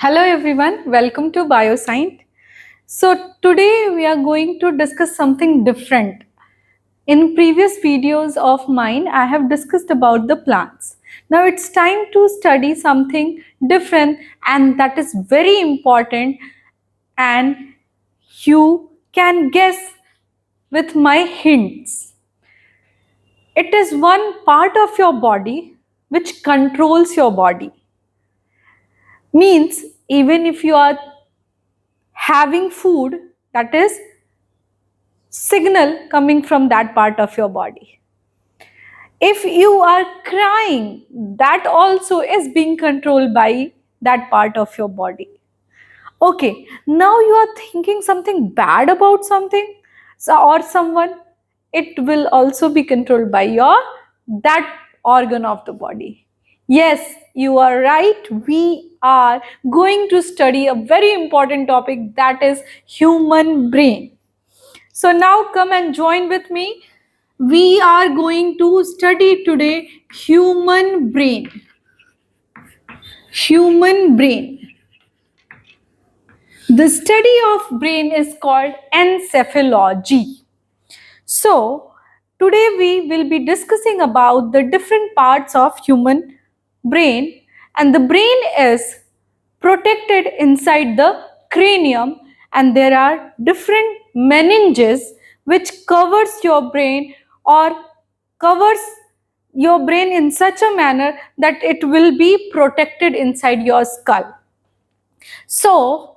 Hello everyone, welcome to Bioscience. So today we are going to discuss something different. In previous videos of mine, I have discussed about the plants. Now it's time to study something different and that is very important, and you can guess with my hints. It is one part of your body which controls your body. Means even if you are having food, that is signal coming from that part of your body. If you are crying, that also is being controlled by that part of your body. Okay, now you are thinking something bad about something or someone, it will also be controlled by your that organ of the body. Yes, you are right. We are going to study a very important topic, that is human brain. So now come and join with me. We are going to study today human brain. Human brain. The study of brain is called encephalology. So today we will be discussing about the different parts of human brain, and the brain is protected inside the cranium, and there are different meninges which covers your brain or covers your brain in such a manner that it will be protected inside your skull. So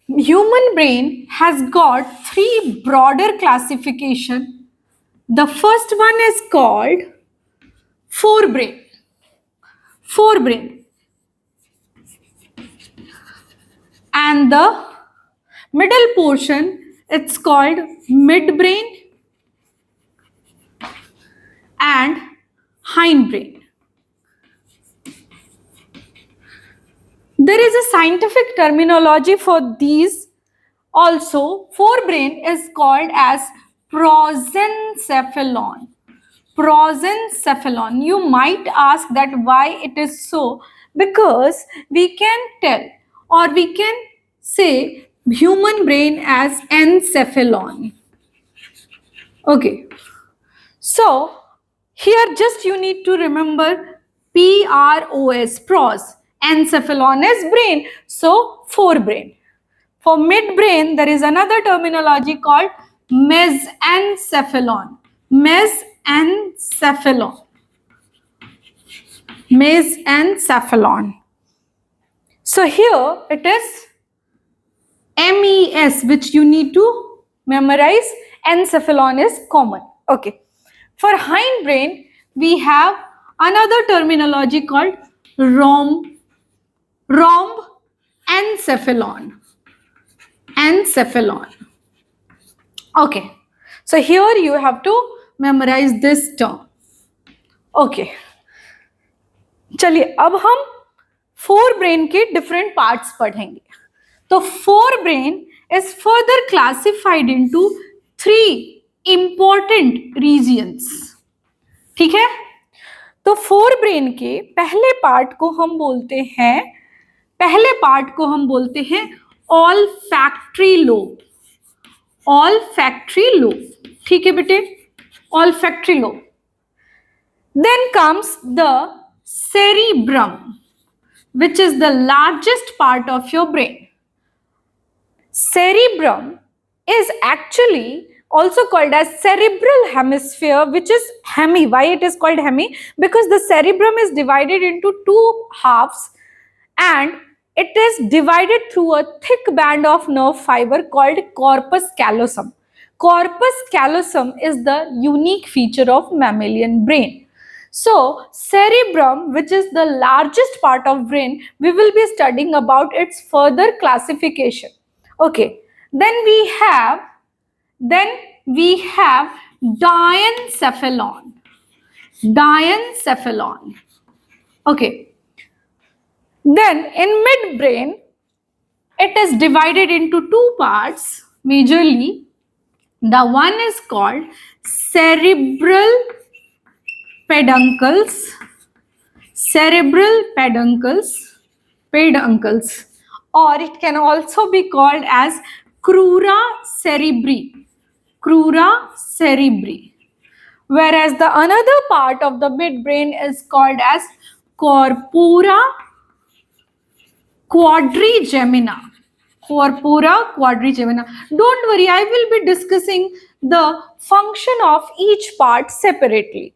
human brain has got three broader classification. The first one is called forebrain. Forebrain. And the middle portion, it's called midbrain and hindbrain. There is a scientific terminology for these also. Forebrain is called as prosencephalon. Prosencephalon. You might ask that why it is so, because we can tell or we can say human brain as encephalon. Okay, so here just you need to remember PROS, pros. Encephalon is brain, so forebrain. For midbrain, there is another terminology called mesencephalon. Mesencephalon. Mesencephalon. So here it is MES, which you need to memorize. Encephalon is common. Okay. For hindbrain, we have another terminology called rhomb encephalon. Encephalon. Okay. So here you have to memorize this term. Okay. चलिए अब हम forebrain के different parts पढ़ेंगे. तो forebrain is further classified into three important regions. ठीक है. तो forebrain के पहले पार्ट को हम बोलते हैं olfactory lobe. Olfactory lobe. ठीक है बेटे, olfactory lobe. Then comes the cerebrum, which is the largest part of your brain. Cerebrum is actually also called as cerebral hemisphere, which is hemi. Why it is called hemi? Because the cerebrum is divided into two halves and it is divided through a thick band of nerve fiber called corpus callosum. Corpus callosum is the unique feature of mammalian brain. So cerebrum, which is the largest part of brain, we will be studying about its further classification. Okay, then we have diencephalon. Diencephalon. Okay, then in midbrain it is divided into two parts majorly. The one is called cerebral peduncles. Cerebral peduncles. paid uncles. Or it can also be called as crura cerebri. Crura cerebri. Whereas the another part of the midbrain is called as corpora quadrigemina. Corpora quadrigemina. Don't worry, I will be discussing the function of each part separately.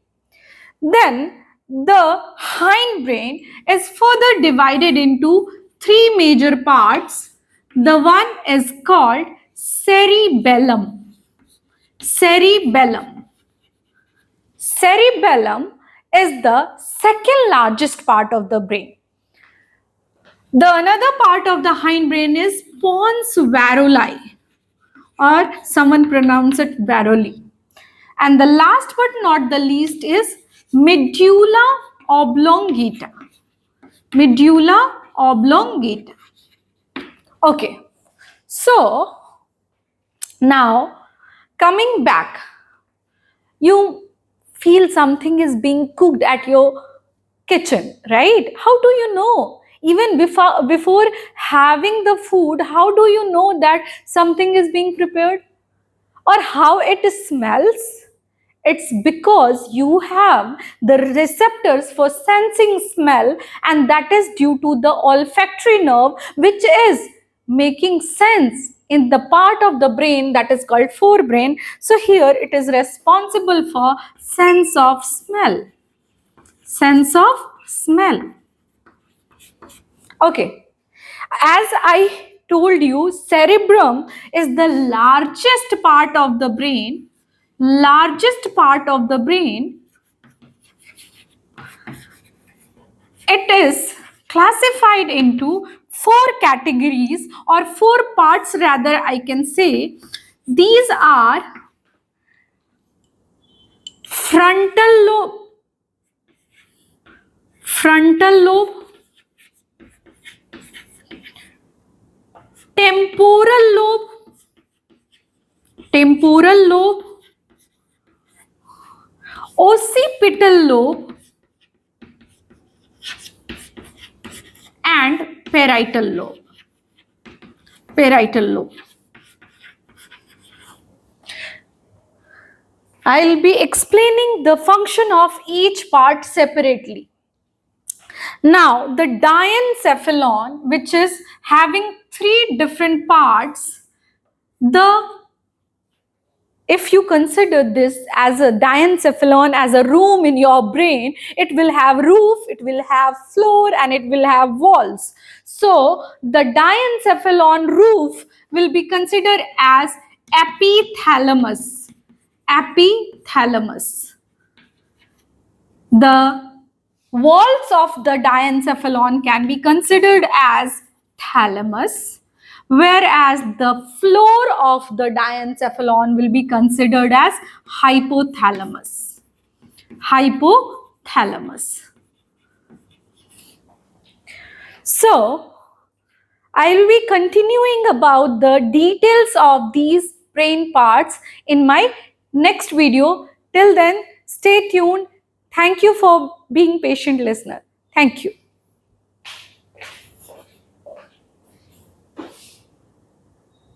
Then the hindbrain is further divided into three major parts. The one is called cerebellum. Cerebellum. Cerebellum is the second largest part of the brain. The another part of the hindbrain is pons varoli, or someone pronounce it varoli. And the last but not the least is medulla oblongata. Medulla oblongata. Okay, so now coming back, you feel something is being cooked at your kitchen, right? How do you know? Even before having the food, how do you know that something is being prepared? Or how it smells? It's because you have the receptors for sensing smell, and that is due to the olfactory nerve, which is making sense in the part of the brain that is called forebrain. So here it is responsible for sense of smell. Sense of smell. Okay. As I told you, cerebrum is the largest part of the brain. Largest part of the brain. It is classified into four categories, or four parts rather, I can say. These are frontal lobe, temporal lobe, occipital lobe, and parietal lobe. Parietal lobe. I'll be explaining the function of each part separately. Now, the diencephalon, which is having three different parts, if you consider this as a diencephalon, as a room in your brain, it will have roof, it will have floor, and it will have walls. So the diencephalon roof will be considered as epithalamus. Epithalamus. The walls of the diencephalon can be considered as thalamus, whereas the floor of the diencephalon will be considered as hypothalamus. Hypothalamus. So, I will be continuing about the details of these brain parts in my next video. Till then, stay tuned. Thank you for being patient listener. Thank you.